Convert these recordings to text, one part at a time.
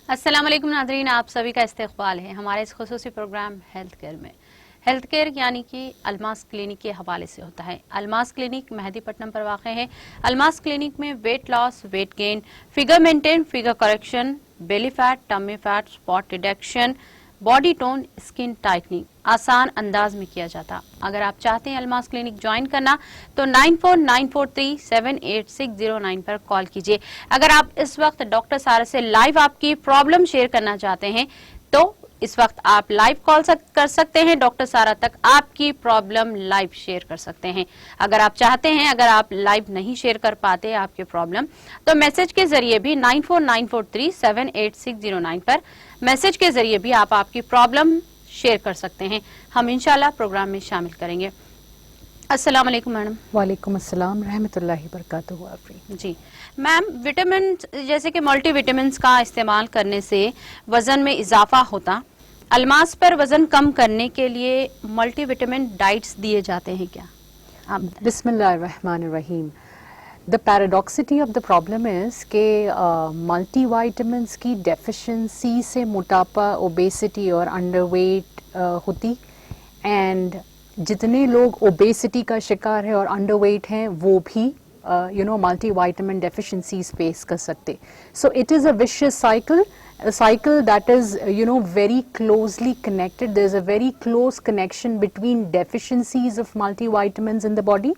अस्सलाम वालेकुम नाज़रीन, आप सभी का इस्तकबाल है हमारे इस खुसूसी प्रोग्राम हेल्थ केयर में। हेल्थ केयर यानी कि अलमास क्लिनिक के हवाले से होता है। अलमास क्लिनिक मेहदीपट्टनम पर वाक़ है। अलमास क्लिनिक में weight loss, weight gain, figure maintain, figure correction, belly fat, tummy fat, spot reduction, body tone, skin tightening आसान अंदाज में किया जाता। अगर आप चाहते हैं अलमास क्लिनिक ज्वाइन करना तो 9494378609 पर कॉल कीजिए। अगर आप इस वक्त डॉक्टर सारा से लाइव आपकी प्रॉब्लम शेयर करना चाहते हैं तो इस वक्त आप लाइव कॉल कर सकते हैं। डॉक्टर सारा तक आपकी प्रॉब्लम लाइव शेयर कर सकते हैं। अगर आप चाहते हैं, अगर आप लाइव नहीं शेयर कर पाते आपके प्रॉब्लम, तो मैसेज के जरिए भी 9494378609 पर मैसेज के जरिए भी आप आपकी प्रॉब्लम शेयर कर सकते हैं। हम इंशाल्लाह प्रोग्राम में शामिल करेंगे। अस्सलाम वालेकुम मैडम। वालेकुम अस्सलाम रहमतुल्लाहि बरकातुहू। जी मैम, विटामिन जैसे कि मल्टी विटामिन का इस्तेमाल करने से वजन में इजाफा होता, अलमास पर वजन कम करने के लिए मल्टी विटामिन डाइट्स दिए जाते हैं क्या? बिस्मिल्लाहिर्रहमानिर्रहीम। The paradoxity of the problem is के मल्टीविटामिन्स की डेफिशिएंसी से मोटापा, ओबेसिटी और अंडरवेट होती, एंड जितने लोग ओबेसिटी का शिकार है और अंडरवेट हैं वो भी multivitamin deficiencies face कर सकते. So it is a vicious cycle, a cycle that is very closely connected. There is a very close connection between deficiencies of multivitamins in the body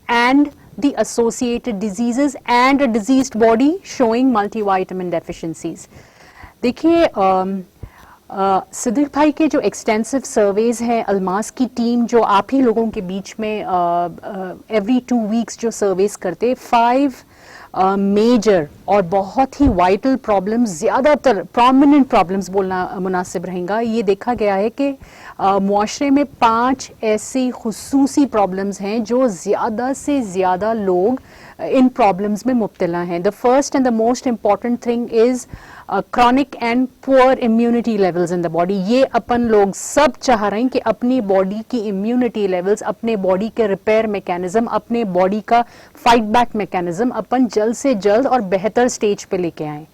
and the associated diseases and a diseased body showing multivitamin deficiencies. देखिए सिद्दीक भाई के जो extensive surveys हैं, अलमास की team जो आप ही लोगों के बीच में एवरी 2 वीक्स जो सर्वेज करते, 5 मेजर और बहुत ही वाइटल प्रॉब्लम्स, ज़्यादातर प्रोमिनेंट प्रॉब्लम्स बोलना मुनासिब रहेगा, ये देखा गया है कि मुआशरे में 5 ऐसी खुसूसी प्रॉब्लम्स हैं जो ज़्यादा से ज़्यादा लोग इन प्रॉब्लम्स में मुब्तला हैं. The first and the most important thing is chronic and poor immunity levels in the body. ये अपन लोग सब चाह रहे हैं कि अपनी बॉडी की इम्यूनिटी लेवल्स, अपने बॉडी के रिपेयर मैकेनिज्म, अपने बॉडी का फाइट बैक मैकेनिज्म अपन जल्द से जल्द और बेहतर स्टेज पे लेके आएं.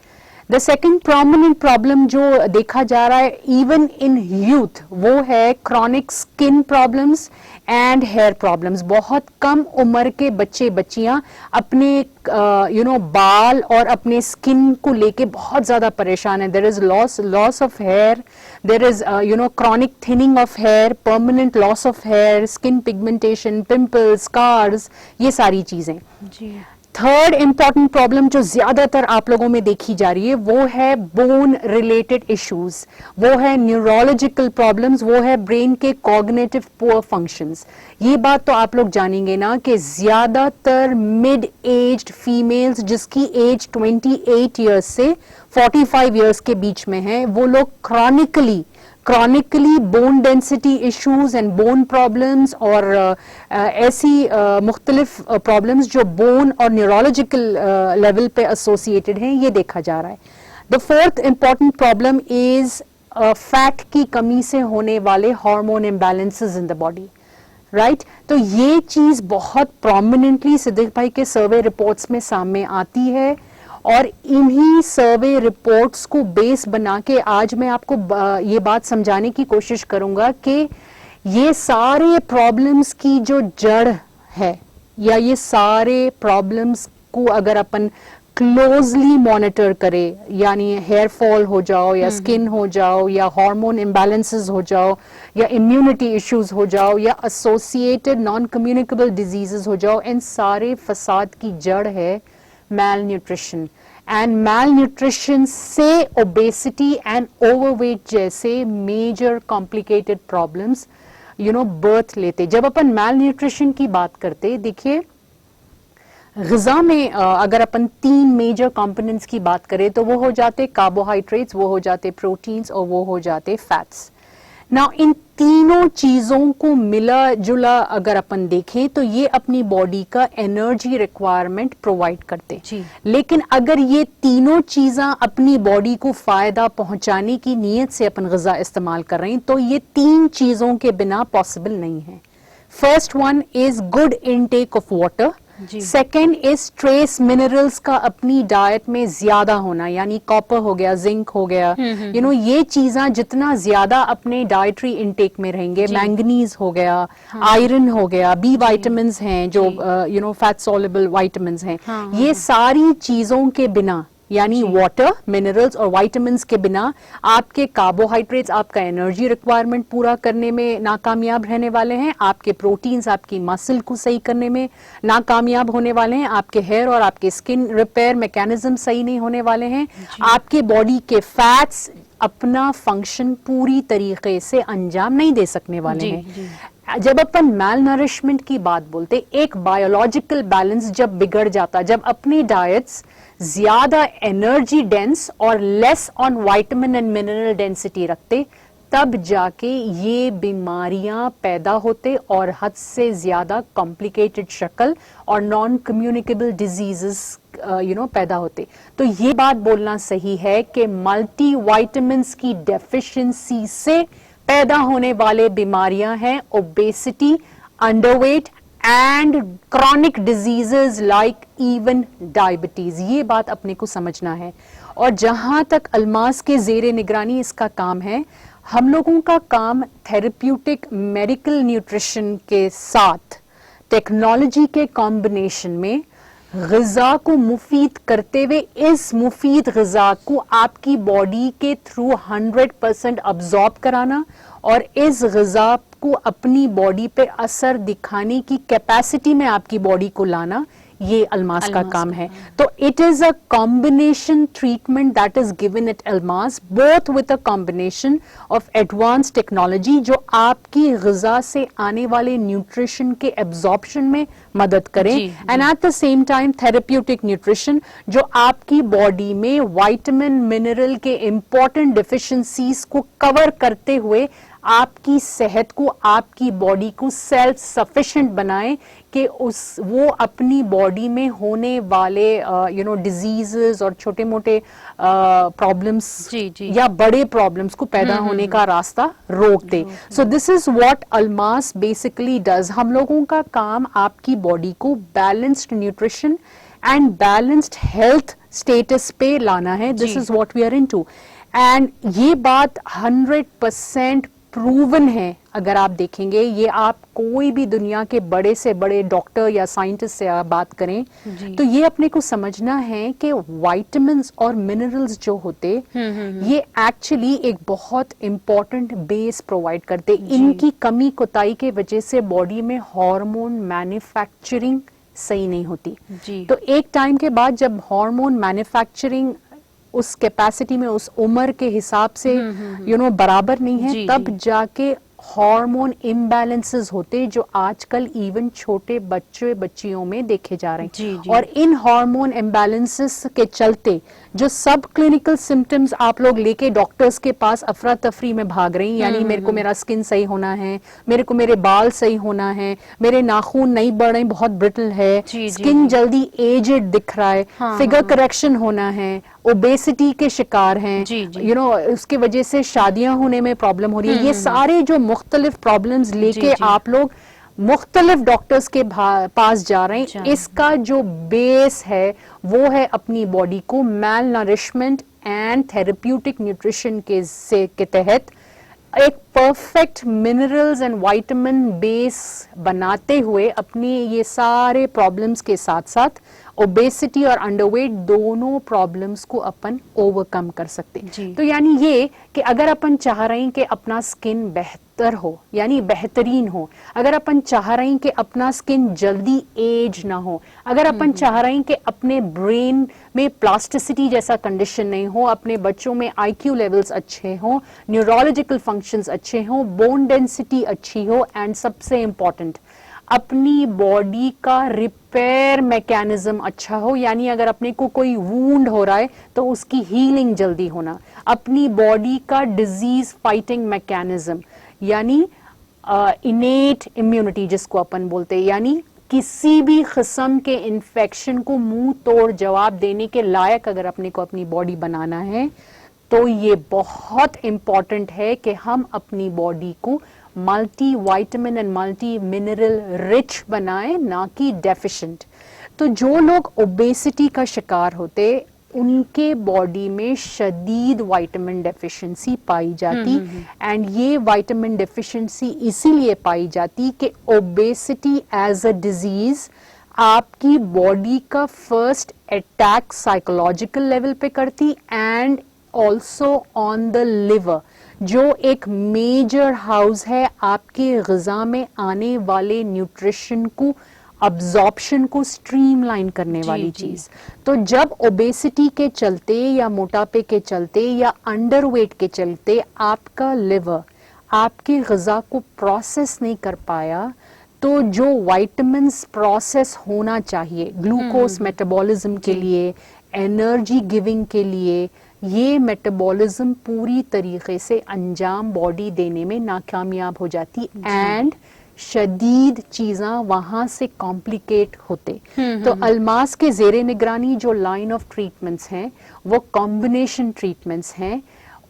द सेकेंड प्रोमिनेंट प्रॉब्लम जो देखा जा रहा है इवन इन यूथ, वो है chronic skin problems and hair problems. बहुत कम उम्र के बच्चे बच्चियां अपने बाल और अपने स्किन को लेके बहुत ज़्यादा परेशान है. There is loss of hair, there is chronic thinning of hair, permanent loss of hair, skin pigmentation, pimples, scars, ये सारी चीज़ें. जी. थर्ड इम्पॉर्टेंट प्रॉब्लम जो ज्यादातर आप लोगों में देखी जा रही है वो है बोन रिलेटेड इश्यूज, वो है न्यूरोलॉजिकल प्रॉब्लम्स, वो है ब्रेन के कॉग्निटिव पुअर फंक्शंस. ये बात तो आप लोग जानेंगे ना कि ज्यादातर मिड एज्ड फीमेल्स जिसकी एज 28 ईयर्स से 45 ईयर्स के बीच में है, वो लोग chronically bone density issues and bone problems और ऐसी मुख्तलिफ प्रॉब्लम्स जो बोन और न्यूरोलॉजिकल लेवल पे एसोसिएटेड हैं, ये देखा जा रहा है. The fourth important problem is fat की कमी से होने वाले hormone imbalances in the body. Right, तो ये चीज़ बहुत प्रोमिनेंटली सिद्दीक भाई के सर्वे रिपोर्ट्स में सामने आती है और इन्हीं सर्वे रिपोर्ट्स को बेस बना के आज मैं आपको ये बात समझाने की कोशिश करूंगा कि ये सारे प्रॉब्लम्स की जो जड़ है या ये सारे प्रॉब्लम्स को अगर अपन क्लोजली मॉनिटर करें, यानी हेयर फॉल हो जाओ या स्किन हो जाओ या हार्मोन इम्बैलेंसेस हो जाओ या इम्यूनिटी इश्यूज हो जाओ या एसोसिएटेड नॉन कम्युनिकेबल डिजीजेस हो जाओ, इन सारे फसाद की जड़ है malnutrition. एंड malnutrition से obesity and overweight जैसे major complicated problems birth लेते. जब अपन malnutrition की बात करते, देखिए ग़िज़ा में अगर अपन 3 मेजर कंपोनेंट्स की बात करें तो वो हो जाते कार्बोहाइड्रेट्स, वो हो जाते प्रोटीन्स और वो हो जाते फैट्स. नाउ इन तीनों चीजों को मिला जुला अगर अपन देखें तो ये अपनी बॉडी का एनर्जी रिक्वायरमेंट प्रोवाइड करते. लेकिन अगर ये तीनों चीज़ें अपनी बॉडी को फायदा पहुंचाने की नीयत से अपन ग़िज़ा इस्तेमाल कर रहे हैं तो ये 3 चीजों के बिना पॉसिबल नहीं है. First one is good intake of water. जी। सेकेंड इज ट्रेस मिनरल्स का अपनी डाइट में ज्यादा होना, यानी कॉपर हो गया, जिंक हो गया, ये चीजें जितना ज्यादा अपने डाइटरी इनटेक में रहेंगे, मैंगनीज हो गया, आयरन हो गया, बी वाइटामिन हैं जो फैट सॉल्युबल वाइटामिन हैं, ये सारी चीजों के बिना, यानी वाटर, मिनरल्स और विटामिन्स के बिना आपके कार्बोहाइड्रेट्स आपका एनर्जी रिक्वायरमेंट पूरा करने में नाकामयाब रहने वाले हैं, आपके प्रोटीन्स आपकी मसल को सही करने में नाकामयाब होने वाले हैं, आपके हेयर और आपके स्किन रिपेयर मैकेनिज्म सही नहीं होने वाले हैं, आपके बॉडी के फैट्स अपना फंक्शन पूरी तरीके से अंजाम नहीं दे सकने वाले हैं। जब अपन मैल नरिशमेंट की बात बोलते, एक बायोलॉजिकल बैलेंस जब बिगड़ जाता, जब अपनी डाइट्स ज्यादा एनर्जी डेंस और less on vitamin and mineral density रखते, तब जाके ये बीमारियां पैदा होते और हद से ज्यादा कॉम्प्लिकेटेड शक्ल और नॉन कम्युनिकेबल डिजीजेस पैदा होते। तो ये बात बोलना सही है कि मल्टी विटामिन्स की डेफिशिएंसी से पैदा होने वाले बीमारियां हैं obesity, underweight and chronic diseases like even diabetes. ये बात अपने को समझना है। और जहां तक अल्मास के जेरे निगरानी इसका काम है, हम लोगों का काम थेरेप्यूटिक मेडिकल न्यूट्रिशन के साथ टेक्नोलॉजी के कॉम्बिनेशन में ग़िज़ा को मुफीद करते हुए इस मुफीद ग़िज़ा को आपकी बॉडी के थ्रू 100% अब्जॉर्ब कराना और इस ग़िज़ा को अपनी बॉडी पे असर दिखाने की कैपेसिटी में आपकी बॉडी को लाना, ये अल्मास का काम है। तो it is a combination treatment that is given at Almas, both with a combination of advance technology जो आपकी ग़िज़ा से आने वाले न्यूट्रिशन के एब्जॉर्प्शन में मदद करें, and at the same time therapeutic nutrition जो आपकी बॉडी में विटामिन मिनरल के इंपॉर्टेंट डिफिशिएंसीज को कवर करते हुए आपकी सेहत को, आपकी बॉडी को सेल्फ सफिशिएंट बनाए कि वो अपनी बॉडी में होने वाले डिजीजेस और छोटे मोटे प्रॉब्लम्स या बड़े प्रॉब्लम्स को पैदा होने का रास्ता रोक दे। So this is what Almas basically does. हम लोगों का काम आपकी बॉडी को balanced nutrition and balanced health status पे लाना है। This is what we are into, and ये बात 100% प्रूवन है। अगर आप देखेंगे, ये आप कोई भी दुनिया के बड़े से बड़े डॉक्टर या साइंटिस्ट से आप बात करें तो ये अपने को समझना है कि विटामिन्स और मिनरल्स जो होते ये एक्चुअली एक बहुत इंपॉर्टेंट बेस प्रोवाइड करते। इनकी कमी कोताही के वजह से बॉडी में हार्मोन मैन्युफैक्चरिंग सही नहीं होती। तो एक टाइम के बाद जब हार्मोन मैन्युफैक्चरिंग उस कैपेसिटी में, उस उम्र के हिसाब से बराबर नहीं है, तब जाके हार्मोन इम्बैलेंसेस होते जो आजकल इवन छोटे बच्चे बच्चियों में देखे जा रहे हैं। और इन हार्मोन इम्बैलेंसेस के चलते जो सब क्लिनिकल सिम्टम्स आप लोग लेके डॉक्टर्स के पास अफरा तफरी में भाग रही हैं, यानी मेरे को मेरा स्किन सही होना है, मेरे को मेरे बाल सही होना है, मेरे नाखून नहीं बढ़ रहे, बहुत ब्रिटल है, स्किन जल्दी एजेड दिख रहा है, फिगर करेक्शन होना है, ओबेसिटी के शिकार हैं, उसकी वजह से शादियां होने में प्रॉब्लम हो रही है। ये सारे जो मुख्तलिफ प्रॉब्लम्स लेके आप लोग मुख्तलिफ डॉक्टर्स के पास जा रहे हैं, इसका जो बेस है वो है अपनी बॉडी को मैल नरिशमेंट एंड थेरेप्यूटिक न्यूट्रिशन के तहत एक perfect minerals and vitamin base बनाते हुए अपनी ये सारे प्रॉब्लम्स के साथ साथ ओबेसिटी और अंडरवेट दोनों प्रॉब्लम्स को अपन ओवरकम कर सकते हैं। तो यानी ये कि अगर अपन चाह रहे हैं कि अपना स्किन बेहतर हो, यानी बेहतरीन हो, अगर अपन चाह रहे हैं कि अपना स्किन जल्दी एज ना हो, अगर अपन चाह रहे हैं कि अपने ब्रेन में प्लास्टिसिटी जैसा कंडीशन नहीं हो, अपने बच्चों में आईक्यू लेवल्स अच्छे हों, न्यूरोलॉजिकल फंक्शंस अच्छे हों, बोन डेंसिटी अच्छी हो, एंड सबसे इंपॉर्टेंट अपनी बॉडी का रिपेयर मैकेनिज्म अच्छा हो, यानी अगर अपने को कोई वूंड हो रहा है तो उसकी हीलिंग जल्दी होना, अपनी बॉडी का डिजीज फाइटिंग मैकेनिज्म यानी इनेट इम्यूनिटी जिसको अपन बोलते हैं, यानी किसी भी किस्म के इन्फेक्शन को मुंह तोड़ जवाब देने के लायक अगर अपने को अपनी बॉडी बनाना है तो ये बहुत इंपॉर्टेंट है कि हम अपनी बॉडी को multi vitamin and multi mineral rich बनाए, ना कि डेफिशिएंट। तो जो लोग ओबेसिटी का शिकार होते उनके बॉडी में शदीद विटामिन डेफिशिएंसी पाई जाती, एंड ये विटामिन डेफिशिएंसी इसीलिए पाई जाती कि ओबेसिटी एज अ डिजीज आपकी बॉडी का फर्स्ट अटैक साइकोलॉजिकल लेवल पे करती and also on the liver, जो एक मेजर हाउस है आपके ग़िज़ा में आने वाले न्यूट्रिशन को, अब्जॉर्प्शन को स्ट्रीमलाइन करने वाली चीज। तो जब ओबेसिटी के चलते या मोटापे के चलते या अंडरवेट के चलते आपका लिवर आपके ग़िज़ा को प्रोसेस नहीं कर पाया, तो जो विटामिन्स प्रोसेस होना चाहिए ग्लूकोज मेटाबॉलिज्म के लिए, एनर्जी गिविंग के लिए, ये मेटाबॉलिज्म पूरी तरीके से अंजाम बॉडी देने में नाकामयाब हो जाती एंड शदीद चीज़ा वहां से कॉम्प्लिकेट होते। तो अल्मास के ज़ेरे निगरानी जो लाइन ऑफ ट्रीटमेंट्स हैं वो कॉम्बिनेशन ट्रीटमेंट्स हैं।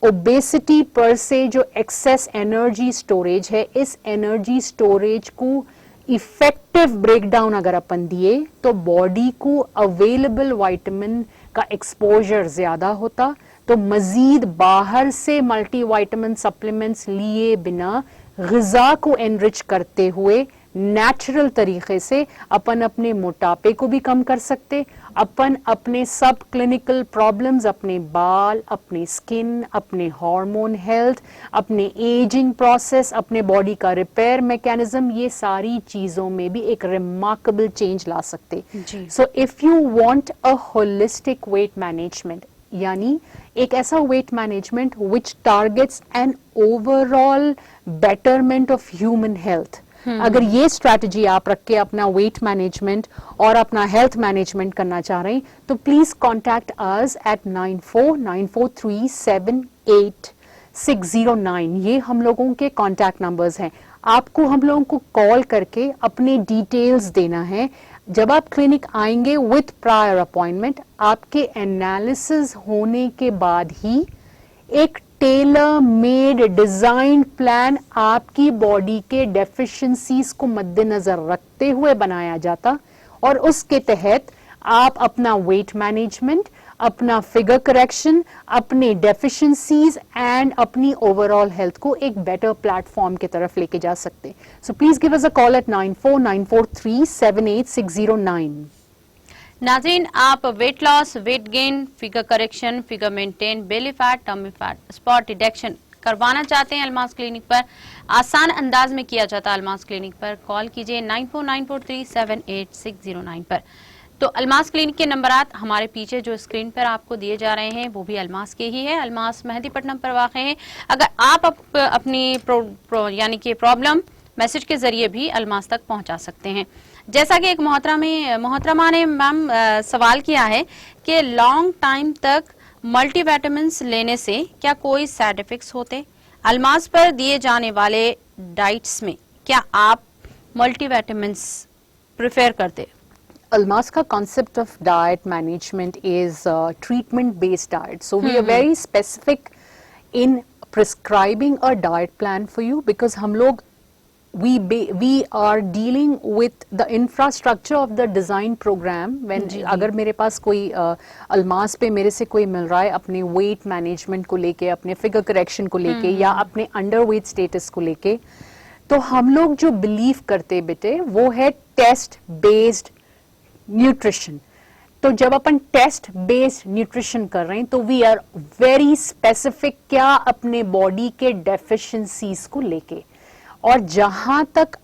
ओबेसिटी पर से जो एक्सेस एनर्जी स्टोरेज है, इस एनर्जी स्टोरेज को इफेक्टिव ब्रेकडाउन अगर अपन दिए तो बॉडी को अवेलेबल विटामिन का एक्सपोजर ज्यादा होता, तो मजीद बाहर से मल्टीविटामिन सप्लीमेंट्स लिए बिना ग़िज़ा को एनरिच करते हुए नेचुरल तरीके से अपन अपने मोटापे को भी कम कर सकते, अपन अपने सब क्लिनिकल प्रॉब्लम्स, अपने बाल, अपनी स्किन, अपने हार्मोन हेल्थ, अपने एजिंग प्रोसेस, अपने बॉडी का रिपेयर मैकेनिज्म, ये सारी चीजों में भी एक रिमार्केबल चेंज ला सकते। So if you want a holistic weight management, यानी एक ऐसा weight management which targets an overall betterment of human health, अगर ये स्ट्रैटेजी आप रख के अपना वेट मैनेजमेंट और अपना हेल्थ मैनेजमेंट करना चाह रहे हैं तो प्लीज कॉन्टैक्ट अस एट 9494378609। ये हम लोगों के कॉन्टैक्ट नंबर्स हैं। आपको हम लोगों को कॉल करके अपने डिटेल्स देना है। जब आप क्लिनिक आएंगे विथ प्रायर अपॉइंटमेंट, आपके एनालिसिस होने के बाद ही एक टेलर मेड डिजाइन प्लान आपकी बॉडी के डेफिशिएंसीज को मद्देनजर रखते हुए बनाया जाता, और उसके तहत आप अपना वेट मैनेजमेंट, अपना फिगर करेक्शन, अपने डेफिशिएंसीज एंड अपनी ओवरऑल हेल्थ को एक बेटर प्लेटफॉर्म की तरफ लेके जा सकते। So please give us a call at 9494378609। नाज़रीन, आप weight loss, weight gain, figure correction, figure maintain, belly fat, tummy fat, spot detection करवाना चाहते हैं अल्मास क्लिनिक पर, आसान अंदाज में किया जाता है अल्मास क्लिनिक पर। कॉल कीजिए 9494378609 पर। तो अल्मास क्लिनिक के नंबरात हमारे पीछे जो स्क्रीन पर आपको दिए जा रहे हैं वो भी अल्मास के ही है, अल्मास मेहदीपट्टनम पर वाक़ है। अगर आप अपनी यानी कि प्रॉब्लम मैसेज के जरिए भी अल्मास तक पहुंचा सकते हैं। जैसा कि एक मोहतरमा ने मैम सवाल किया है कि लॉन्ग टाइम तक मल्टीविटामिन्स लेने से क्या कोई साइड इफेक्ट्स होते? अल्मास पर दिए जाने वाले डाइट्स में क्या आप मल्टीविटामिन्स प्रेफर करते? Almas ka concept of diet management is treatment based diet. So we are very specific in prescribing a diet plan for you because हम लोग we are dealing with the infrastructure of the design program. When अगर मेरे पास कोई अल्मास पे मेरे से कोई मिल रहा है अपने weight management को लेके, अपने figure correction को लेके या अपने underweight status को लेके, तो हम लोग जो believe करते बेटे वो है test based न्यूट्रिशन। तो जब अपन टेस्ट बेस्ड न्यूट्रिशन कर रहे हैं तो वी आर वेरी स्पेसिफिक क्या अपने बॉडी के डेफिशिएंसीज को लेके। और जहां तक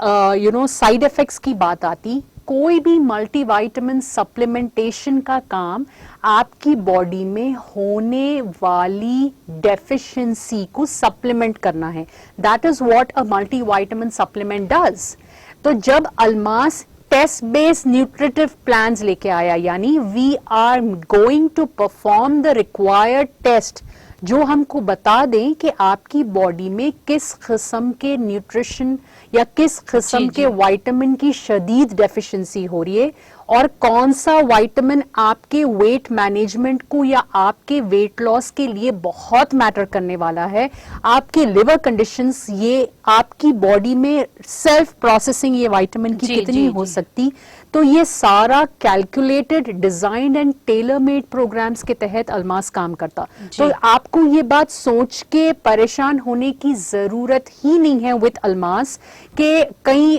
साइड इफेक्ट्स की बात आती, कोई भी मल्टीविटामिन सप्लीमेंटेशन का काम आपकी बॉडी में होने वाली डेफिशिएंसी को सप्लीमेंट करना है। That is what a multivitamin supplement does. तो जब Almas test based nutritive plans लेके आया, यानी we are going to perform the required test जो हमको बता दें कि आपकी बॉडी में किस किस्म के न्यूट्रिशन या किस किस्म के विटामिन की शदीद डेफिशिएंसी हो रही है और कौन सा विटामिन आपके वेट मैनेजमेंट को या आपके वेट लॉस के लिए बहुत मैटर करने वाला है, आपके लिवर कंडीशंस, ये आपकी बॉडी में सेल्फ प्रोसेसिंग ये विटामिन की कितनी हो सकती, तो ये सारा calculated, designed and tailor made programs के तहत अल्मास काम करता। तो आपको ये बात सोच के परेशान होने की जरूरत ही नहीं है विद अल्मास कि कहीं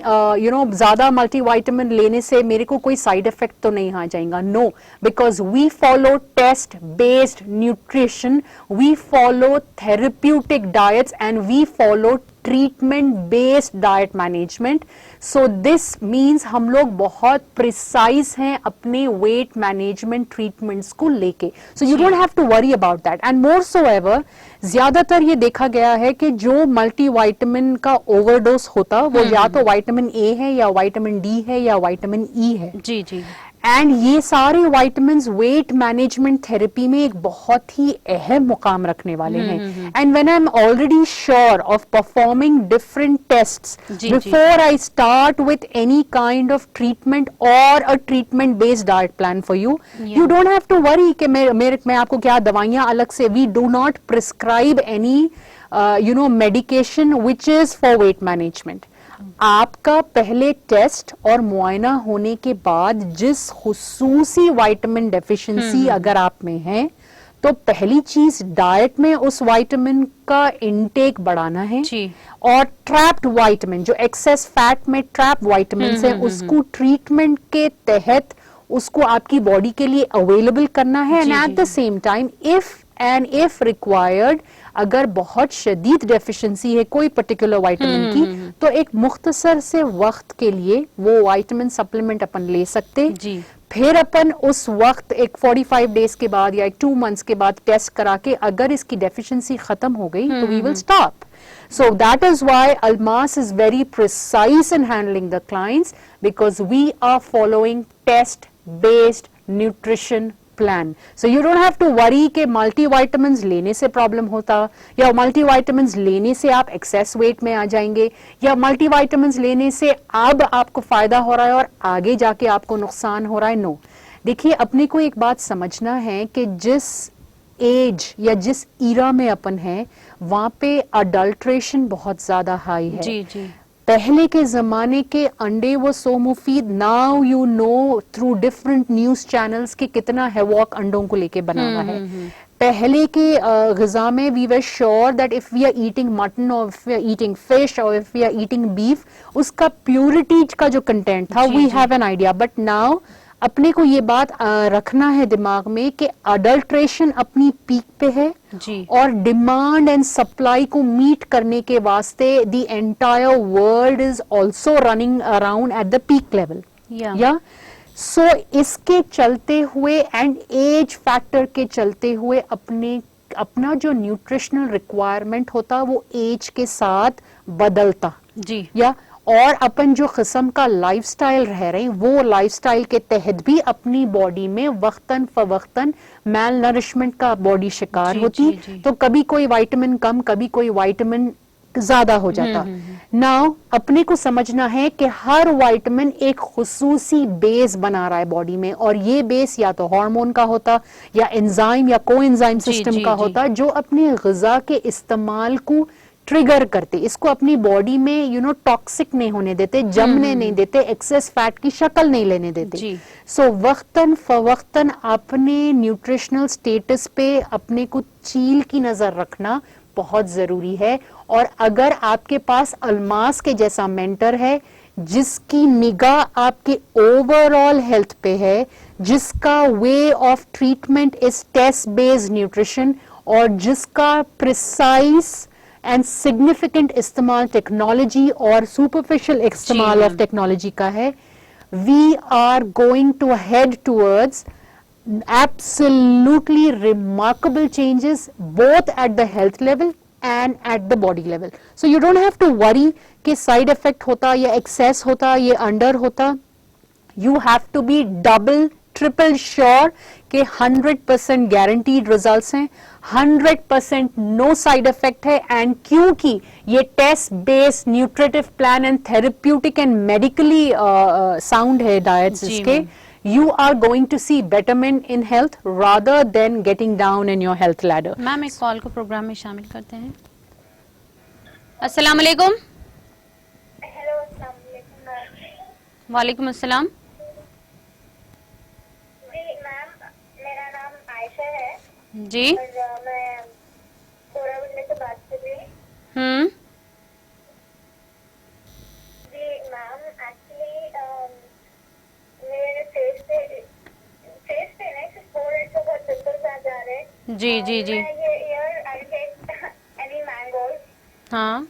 ज्यादा मल्टीविटामिन लेने से मेरे को कोई साइड इफेक्ट तो नहीं आ जाएगा। No, because we follow test based nutrition, we follow therapeutic diets and we follow treatment based diet management. So this means हम लोग बहुत प्रिसाइज हैं अपने वेट मैनेजमेंट ट्रीटमेंट्स को लेके। So you don't have to worry about that. And more so ever ज्यादातर ये देखा गया है कि जो मल्टीविटामिन का ओवरडोज होता वो या तो विटामिन ए है या विटामिन डी है या विटामिन ई है। जी जी। एंड ये सारे विटामिन्स वेट मैनेजमेंट थेरेपी में एक बहुत ही अहम मुकाम रखने वाले हैं। And when I am already sure of performing different tests before I start with any kind of treatment और a treatment based diet plan for you, you don't have to worry कि मैं आपको क्या दवाइयां अलग से, we do not prescribe any medication which is for weight management. आपका पहले टेस्ट और मुआयना होने के बाद जिस खुसूसी विटामिन डेफिशिएंसी अगर आप में है, तो पहली चीज डाइट में उस विटामिन का इनटेक बढ़ाना है और ट्रैप्ड विटामिन, जो एक्सेस फैट में ट्रैप विटामिन है, उसको ट्रीटमेंट के तहत उसको आपकी बॉडी के लिए अवेलेबल करना है। And at the same time if required, अगर बहुत शदीद डेफिशिएंसी है कोई पर्टिकुलर विटामिन की, तो एक मुख्तसर से वक्त के लिए वो विटामिन सप्लीमेंट अपन ले सकते जी। फिर अपन उस वक्त एक 45 डेज के बाद या एक 2 मंथ्स के बाद टेस्ट करा के अगर इसकी डेफिशिएंसी खत्म हो गई तो we will stop. So that is why Almas is very precise in handling the clients, because we are following test-based nutrition plan. So you don't have to worry कि multivitamins लेने से प्रॉब्लम होता, या multivitamins लेने से आप excess weight में आ जाएंगे, या multivitamins लेने से अब आपको फायदा हो रहा है और आगे जाके आपको नुकसान हो रहा है। नो, देखिए अपने को एक बात समझना है कि जिस एज या जिस ईरा में अपन है वहां पे अडल्ट्रेशन बहुत ज्यादा हाई है। जी जी। पहले के जमाने के अंडे वो सो मुफीद, now you know through different news channels के कितना हैवॉक अंडों को लेके बना हुआ है। पहले के ग़िज़ा में we were sure that if we are eating mutton और if we are eating fish और if we are eating beef, उसका प्योरिटी का जो कंटेंट था we have an idea. But now अपने को ये बात रखना है दिमाग में कि अडल्ट्रेशन अपनी पीक पे है जी। और डिमांड एंड सप्लाई को मीट करने के वास्ते the entire world is also running around at the peak level या सो इसके चलते हुए एंड एज फैक्टर के चलते हुए अपना जो न्यूट्रिशनल रिक्वायरमेंट होता वो एज के साथ बदलता जी। या और अपन जो किस्म का लाइफस्टाइल रह रहे हैं वो लाइफस्टाइल के तहत भी अपनी बॉडी में वक्तन फवक्तन मैल नरिशमेंट का बॉडी शिकार होती जी। तो कभी कोई विटामिन कम, कभी कोई विटामिन ज्यादा हो जाता। नाउ अपने को समझना है कि हर विटामिन एक खुसूसी बेस बना रहा है बॉडी में, और ये बेस या तो हार्मोन का होता या एंजाइम या कोएंजाइम सिस्टम का होता, जो अपने ग़िज़ा के इस्तेमाल को ट्रिगर करते, इसको अपनी बॉडी में टॉक्सिक नहीं होने देते, जमने नहीं देते, एक्सेस फैट की शक्ल नहीं लेने देते। सो वक्तन फवक्तन अपने न्यूट्रिशनल स्टेटस पे अपने को चील की नजर रखना बहुत जरूरी है। और अगर आपके पास अल्मास के जैसा मेंटर है जिसकी निगाह आपके ओवरऑल हेल्थ पे है, जिसका way of treatment is test based nutrition, और जिसका प्रिसाइज एंड सिग्निफिकेंट इस्तेमाल टेक्नोलॉजी और सुपरफिशियल इस्तेमाल ऑफ टेक्नोलॉजी का है, we are going to head towards absolutely remarkable changes both at the health level and at the body level. So you don't have to worry कि side effect होता या excess होता या under होता. You have to be double triple sure कि 100% guaranteed results हैं, 100% no side effect है। And क्योंकि ये test based nutritive plan and therapeutic and medically sound है डाइट्स इसके, you are going to see betterment in health rather than getting down in your health ladder. Ma'am एक call को programme में शामिल करते हैं। अस्सलाम वालेकुम। हेलो, अस्सलाम वालेकुम मैम। वालेकुम अस्सलाम। जी मैम, मेरा नाम आयशा है जी। और मैं बोरावंडे से बात कर रही हूँ। जी मैम, एक्चुअली मेरे फेस पे ना सिर्फ फोरहेड पे बहुत पिंपल्स आ जा रहे हैं। जी जी जी। मैं ये year I take any mangoes, हाँ।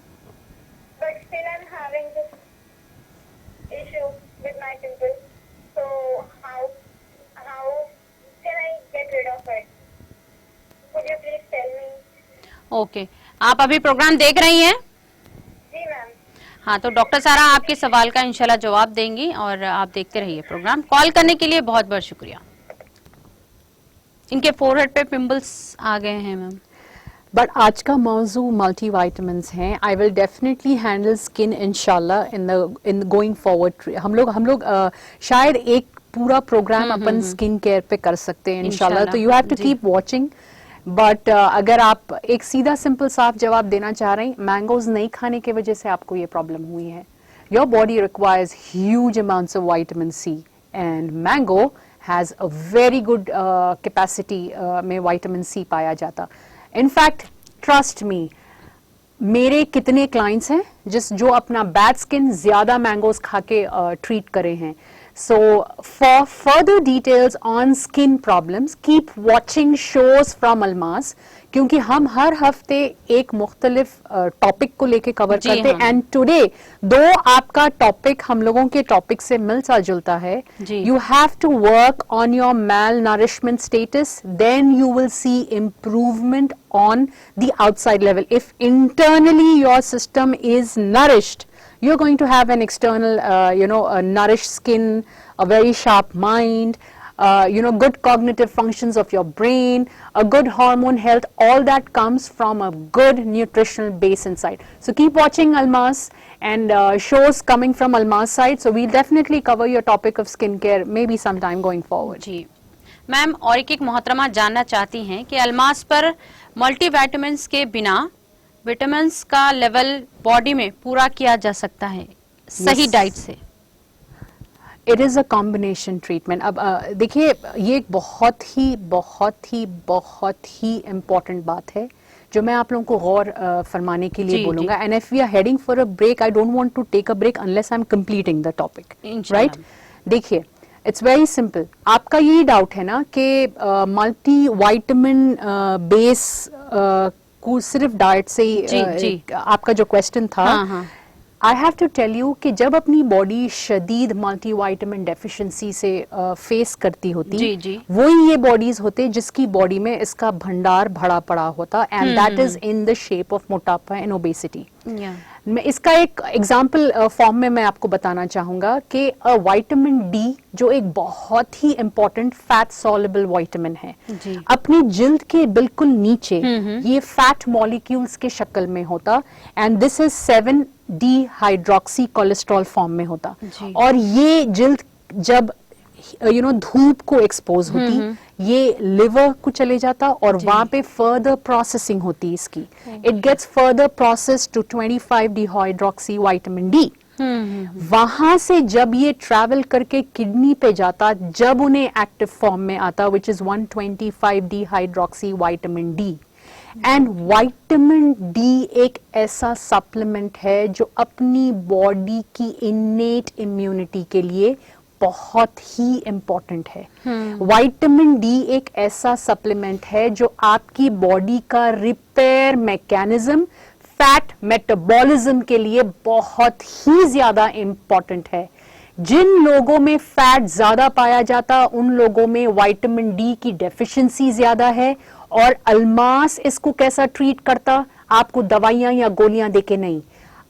but still I'm having this issue with my pimples. So how can I get rid of it? Could you please tell me? Okay, आप अभी प्रोग्राम देख रही हैं? जी मैम। हाँ, तो डॉक्टर सारा आपके सवाल का इंशाल्लाह जवाब देंगी और आप देखते रहिए प्रोग्राम। कॉल करने के लिए बहुत बहुत शुक्रिया। इनके फोरहेड पे पिंपल्स आ गए हैं मैम। बट आज का मौजू मल्टीविटामिन्स हैं। I will definitely handle skin इंशाल्लाह इन गोइंग फॉरवर्ड। हम लोग शायद एक पूरा प्रोग्राम अपन स्किन केयर पे कर सकते हैं इंशाल्लाह। तो you have to keep watching. But अगर आप एक सीधा सिंपल साफ जवाब देना चाह रहे हैं, मैंगोज नहीं खाने की वजह से आपको ये प्रॉब्लम हुई है। Your body requires huge amounts of vitamin C and mango has a very good capacity में विटामिन सी पाया जाता। इनफैक्ट ट्रस्ट मी, मेरे कितने क्लाइंट्स हैं जो अपना बैड स्किन ज्यादा मैंगोज खा के ट्रीट करे हैं। So for further details on skin problems, keep watching shows from Almas, क्योंकि हम हर हफ्ते एक मुख्तलिफ टॉपिक को लेके कवर करते हैं। एंड टुडे दो आपका टॉपिक हम लोगों के टॉपिक से मिलता जुलता है। You have to work on your malnourishment status, then you will see improvement on the outside level. If internally your system is nourished, you're going to have an external, nourished skin, a very sharp mind, good cognitive functions of your brain, a good hormone health. All that comes from a good nutritional base inside. So keep watching Almas and shows coming from Almas side. So we'll definitely cover your topic of skincare maybe sometime going forward. Ji ma'am, और एक मोहतरमा जानना चाहती हैं कि अलमास पर multivitamins के बिना विटामिन्स का लेवल बॉडी में पूरा किया जा सकता है सही डाइट से? It is a combination treatment. अब देखिए, ये एक बहुत ही इम्पोर्टेंट बात है जो मैं आप लोगों को गौर फरमाने के लिए बोलूंगा। And if we are heading for a break, I don't want to take a break unless I am completing the topic, right? देखिए, इट्स वेरी सिंपल। आपका यही डाउट है ना कि मल्टी वाइटामिन बेस को सिर्फ डाइट से ही आपका जो क्वेश्चन था, I have to tell you कि जब अपनी बॉडी शदीद मल्टीविटामिन डेफिशिएंसी से फेस करती होती, वही ये बॉडीज होते जिसकी बॉडी में इसका भंडार भरा पड़ा होता, and that is in the shape of मोटापा एंड ओबेसिटी। मैं इसका एक एग्जाम्पल फॉर्म में मैं आपको बताना चाहूंगा कि विटामिन डी जो एक बहुत ही इंपॉर्टेंट फैट सॉल्युबल विटामिन है, अपनी जिल्द के बिल्कुल नीचे ये फैट मॉलिक्यूल्स के शक्ल में होता, and this is 7D hydroxy cholesterol form में होता। और ये जिल्द जब धूप को एक्सपोज होती, ये लिवर को चले जाता और वहां पे फर्दर प्रोसेसिंग होती इसकी। It gets further process to 25D hydroxy vitamin D. वहां से जब ये ट्रैवल करके किडनी पे जाता, जब उन्हें एक्टिव फॉर्म में आता, which is 125D hydroxy vitamin D. And vitamin D एक ऐसा सप्लीमेंट है जो अपनी बॉडी की इनेट इम्यूनिटी के लिए बहुत ही इंपॉर्टेंट है। विटामिन डी एक ऐसा सप्लीमेंट है जो आपकी बॉडी का रिपेयर मैकेनिज्म, फैट मेटाबॉलिज्म के लिए बहुत ही ज्यादा इंपॉर्टेंट है। जिन लोगों में फैट ज्यादा पाया जाता, उन लोगों में विटामिन डी की डेफिशिएंसी ज्यादा है। और अल्मास इसको कैसा ट्रीट करता, आपको दवाइयां या गोलियां देके नहीं,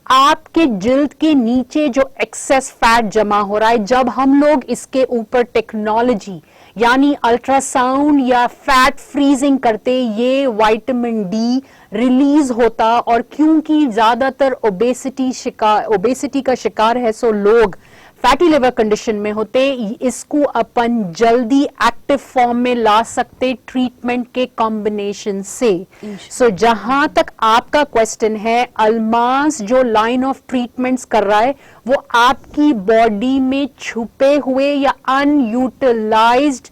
आपके जिल्द के नीचे जो एक्सेस फैट जमा हो रहा है, जब हम लोग इसके ऊपर टेक्नोलॉजी यानी अल्ट्रासाउंड या फैट फ्रीजिंग करते, ये विटामिन डी रिलीज होता। और क्योंकि ज्यादातर ओबेसिटी का शिकार है, सो लोग फैटी लिवर कंडीशन में होते, इसको अपन जल्दी एक्टिव फॉर्म में ला सकते ट्रीटमेंट के कॉम्बिनेशन से। सो जहां तक आपका क्वेश्चन है, अल्मास जो लाइन ऑफ ट्रीटमेंट्स कर रहा है वो आपकी बॉडी में छुपे हुए या अनयूटिलाइज्ड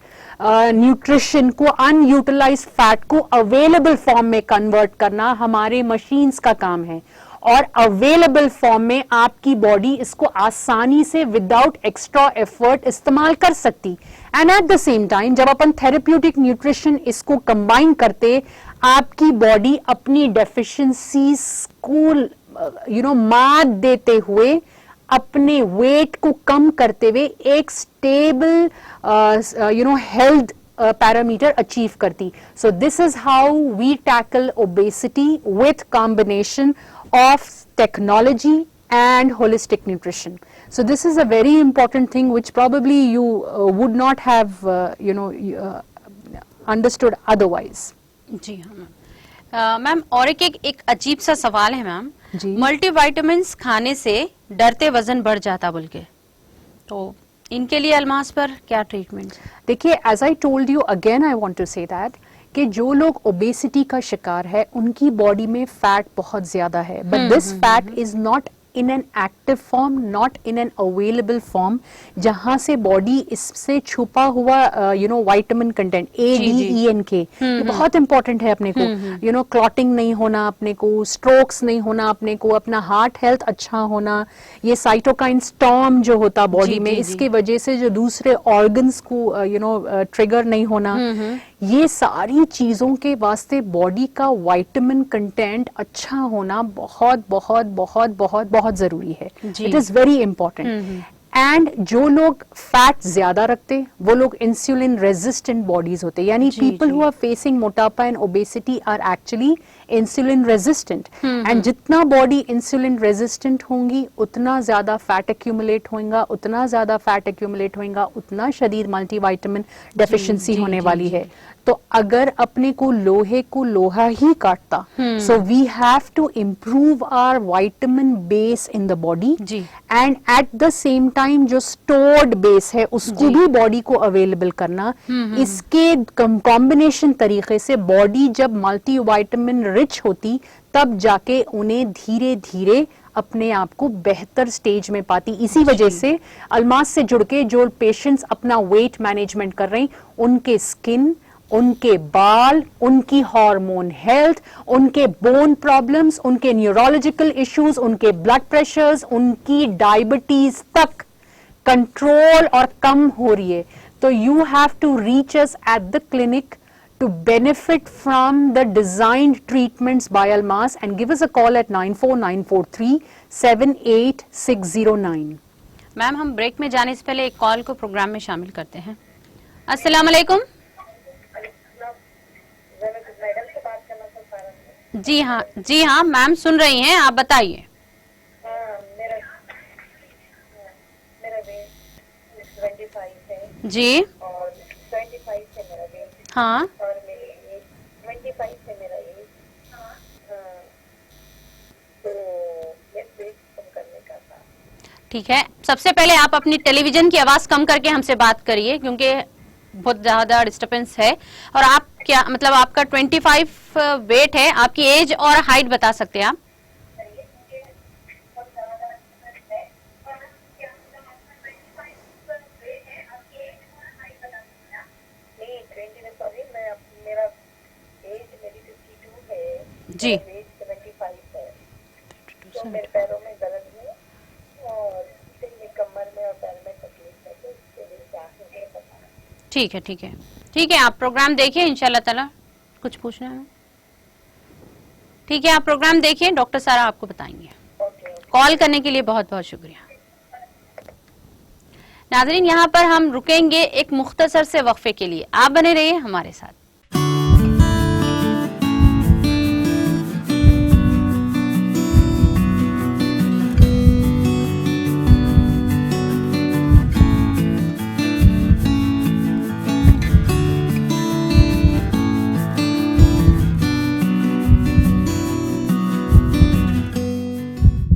न्यूट्रिशन को, अनयूटिलाइज्ड फैट को अवेलेबल फॉर्म में कन्वर्ट करना हमारे मशीन्स का काम है। और अवेलेबल फॉर्म में आपकी बॉडी इसको आसानी से विदाउट एक्स्ट्रा एफर्ट इस्तेमाल कर सकती। And at the same time जब अपन थेरेप्यूटिक न्यूट्रिशन इसको कंबाइन करते, आपकी बॉडी अपनी डेफिशिएंसीज को मात देते हुए, अपने वेट को कम करते हुए एक स्टेबल हेल्थ पैरामीटर अचीव करती। So this is how we tackle obesity with combination of technology and holistic nutrition. So this is a very important thing which probably you would not have understood otherwise. जी हाँ ma'am. और एक अजीब सा सवाल है ma'am, जी। Multivitamins खाने से डरते वजन बढ़ जाता बोल के, तो इनके लिए अल्मास पर क्या ट्रीटमेंट? देखिए, as I told you again, I want to say that कि जो लोग ओबेसिटी का शिकार है उनकी बॉडी में फैट बहुत ज्यादा है, but this fat is not in an active form, not in an available form, जहां से बॉडी इससे छुपा हुआ vitamin content A D E and K, ये बहुत इंपॉर्टेंट है अपने को। क्लॉटिंग नहीं होना अपने को, स्ट्रोक्स नहीं होना अपने को, अपना हार्ट हेल्थ अच्छा होना, ये साइटोकाइन स्टॉर्म जो होता बॉडी में, इसके वजह से जो दूसरे ऑर्गन्स को ट्रिगर नहीं होना, ये सारी चीजों के वास्ते बॉडी का विटामिन कंटेंट अच्छा होना बहुत बहुत बहुत बहुत बहुत जरूरी है। It is very important. And जो लोग फैट ज्यादा रखते, वो लोग इंसुलिन रेजिस्टेंट बॉडीज होते, यानी पीपल हु आर फेसिंग मोटापा and obesity are actually insulin resistant. And जितना बॉडी इंसुलिन रेजिस्टेंट होंगी, उतना ज्यादा फैट एक्यूमुलेट होगा, उतना ज्यादा फैट एक्यूमुलेट होगा, उतना शदीद मल्टीविटामिन डेफिशिएंसी होने वाली है। तो अगर अपने को लोहे को लोहा ही काटता, so we have to improve our vitamin base in the body, and at the same time जो स्टोर्ड बेस है उसको भी बॉडी को अवेलेबल करना। इसके कॉम्बिनेशन तरीके से बॉडी जब मल्टीविटामिन रिच होती, तब जाके उन्हें धीरे धीरे अपने आप को बेहतर स्टेज में पाती। इसी वजह से अल्मास से जुड़ के जो पेशेंट्स अपना वेट मैनेजमेंट कर रहे हैं, उनके स्किन, उनके बाल, उनकी हार्मोन हेल्थ, उनके बोन प्रॉब्लम्स, उनके न्यूरोलॉजिकल इश्यूज, उनके ब्लड प्रेशर्स, उनकी डायबिटीज तक कंट्रोल और कम हो रही है। तो you have to reach us at the clinic to benefit from the designed treatments by Almas, and give us a call at 9494378609. Ma'am, हम ब्रेक में जाने से पहले एक कॉल को प्रोग्राम में शामिल करते हैं। अस्सलाम वालेकुम। जी हाँ मैम, सुन रही हैं, आप बताइए। मेरा वेट 25 है जी, और 25 है मेरा वेट। हाँ, और मेरी एज 25 है मेरा एज। तो ये वेट कम करने का था। ठीक है। सबसे पहले आप अपनी टेलीविजन की आवाज कम करके हमसे बात करिए, क्योंकि बहुत ज्यादा डिस्टर्बेंस है। और आप क्या मतलब, आपका 25 वेट है, आपकी एज और हाइट बता सकते हैं आप? जी, 75 है। तो मेरे पैरों में दर्द है और कमर में और पैर में तकलीफ है, तो इसके लिए क्या है पता। ठीक है, आप प्रोग्राम देखिए, इंशाल्लाह ताला। कुछ पूछना है? ठीक है, आप प्रोग्राम देखिए, डॉक्टर सारा आपको बताएंगे। कॉल करने के लिए बहुत बहुत शुक्रिया। नाज़रीन, यहाँ पर हम रुकेंगे एक मुख्तसर से वक्फे के लिए, आप बने रहिए हमारे साथ।